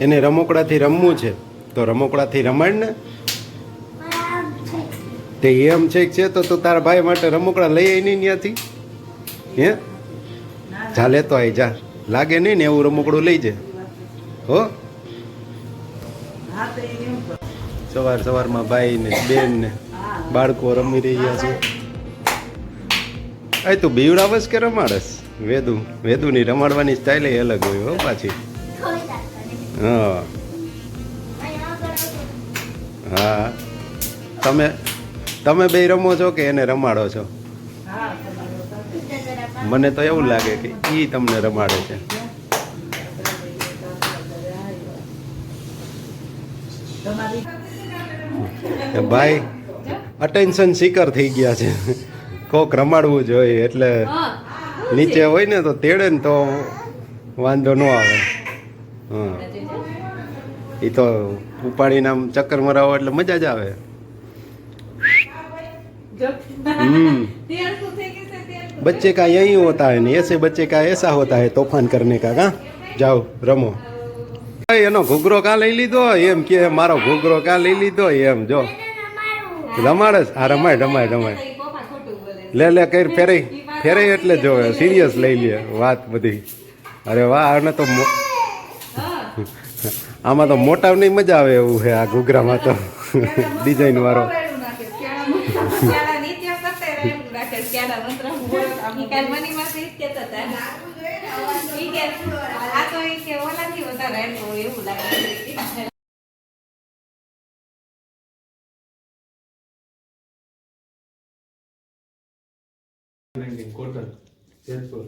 એને રમકડાથી રમવું છે તો રમકડાથી રમાડ ને. તે એમ છે તો તારા ભાઈ માટે રમકડા લઈ આવી નહીં ત્યાંથી. હે જા લેતો આવી જા. લાગે નહીં ને એવું રમકડું લઈ જાય હો. સવારમાં ભાઈ ને બેન ને બાળકો રમી રહ્યા છે. આ તું બીવડાવસ કે રમાડસ? વેદુની રમાડવાની સ્ટાઇલ અલગ હોય હો પાછી. હા હા તમે બે રમો છો કે એને રમાડો છો? મને તો એવું લાગે કે ઈ તમને રમાડે છે. ભાઈ અટેન્શન સીકર થઈ ગયા છે. કોક રમાડવું જોઈએ એટલે નીચે હોય ને તો તેડે ને તો વાંધો ન આવે. હા એ તો ઉપાડીને આમ ચક્કર મરાવો એટલે મજા જ આવે. बच्चे का यही होता है नहीं, ऐसे बच्चे का ऐसा होता है तोफान करने का. का जाओ रमो. એનો ઘૂઘરો કા લઈ લીધો એમ કે મારો ઘૂઘરો કા લઈ લીધો એમ જો રમાડે. આ રમાય લે કઈ ફેરે એટલે જો સિરિયસ લઈ લે વાત બધી. અરે વાહ, આને તો આમાં તો મોટાની મજા આવે એવું છે આ ઘૂઘરામાં તો. ડિઝાઇન વાળો કોટન જેતપુર.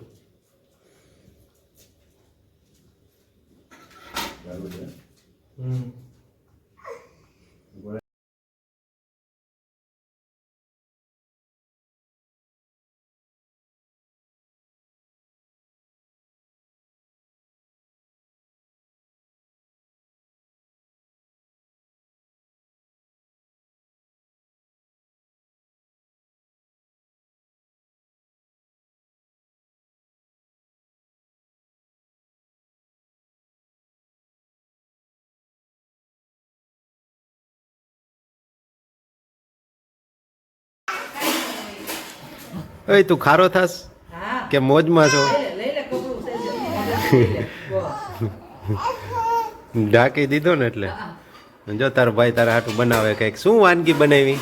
એ તું ખારો થાસ કે મોજમાં છો? ઢાંકી દીધો ને એટલે જો તારો ભાઈ તારા હાટું બનાવે કંઈક. શું વાનગી બનાવી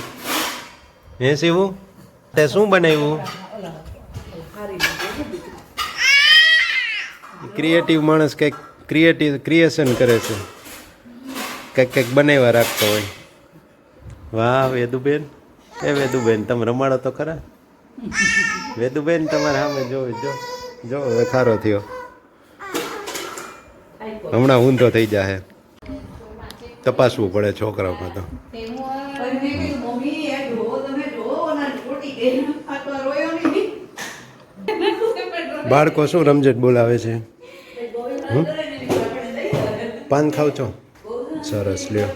હે શિવું? તે શું બનાવ્યું? ક્રિએટિવ માણસ કંઈક ક્રિએશન કરે છે, કંઈક બનાવ્યા રાખતો હોય. વાહ વેદુબેન, એ વેદુબેન તમે રમાડો તો ખરા. વેદુબેન તમારે સામે જો હવે ખારો થયો, હમણાં ઊંધો થઈ જાય. તપાસવું પડે છોકરાઓને તો. બાળકો શું રમઝટ બોલાવે છે? પાન ખાવ છો? સરસ લ્યો.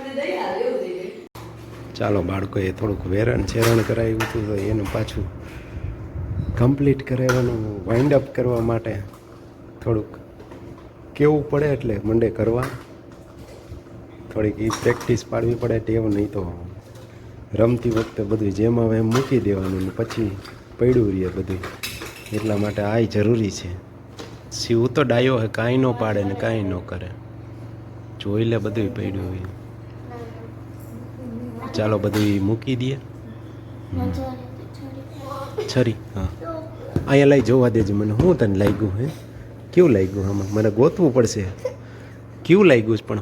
ચાલો બાળકોએ થોડુંક વેરણ છેરણ કરાવ્યું હતું તો એનું પાછું કમ્પ્લીટ કરાવવાનું વાઇન્ડ અપ કરવા માટે થોડુંક કેવું પડે એટલે મંડે કરવા. થોડીક એ પ્રેક્ટિસ પાડવી પડે, ટેવ નહીં તો રમતી વખતે બધું જેમ આવે એમ મૂકી દેવાનું ને પછી પડ્યું રહીએ બધું. એટલા માટે આ જરૂરી છે. શિવ તો ડાયો હે, કાંઈ ન પાડે ને કાંઈ ન કરે, જોઈ લે બધું પડ્યું હોય. ચાલો બધું મૂકી દઈએ. છરી હા અહીંયા લઈ જોવા દેજો મને. શું તને લાગ્યું હે? કેવું લાગ્યું? આમાં મને ગોતવું પડશે કેવું લાગ્યું છે. પણ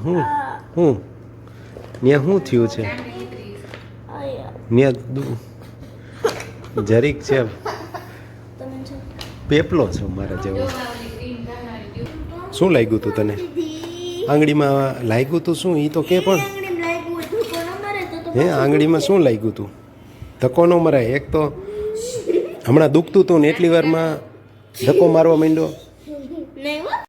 હું ત્યાં શું થયું છે? ત્યાં જરીક છે પેપલો છો મારા જેવો. શું લાગ્યું તું તને? આંગળીમાં લાગ્યું તું શું? એ તો કે પણ હે આંગળીમાં શું લાગ્યું તું? ધક્કો ન મરાય. એક તો હમણાં દુખતું હતું ને એટલી વારમાં ધક્કો મારવા માંડ્યો.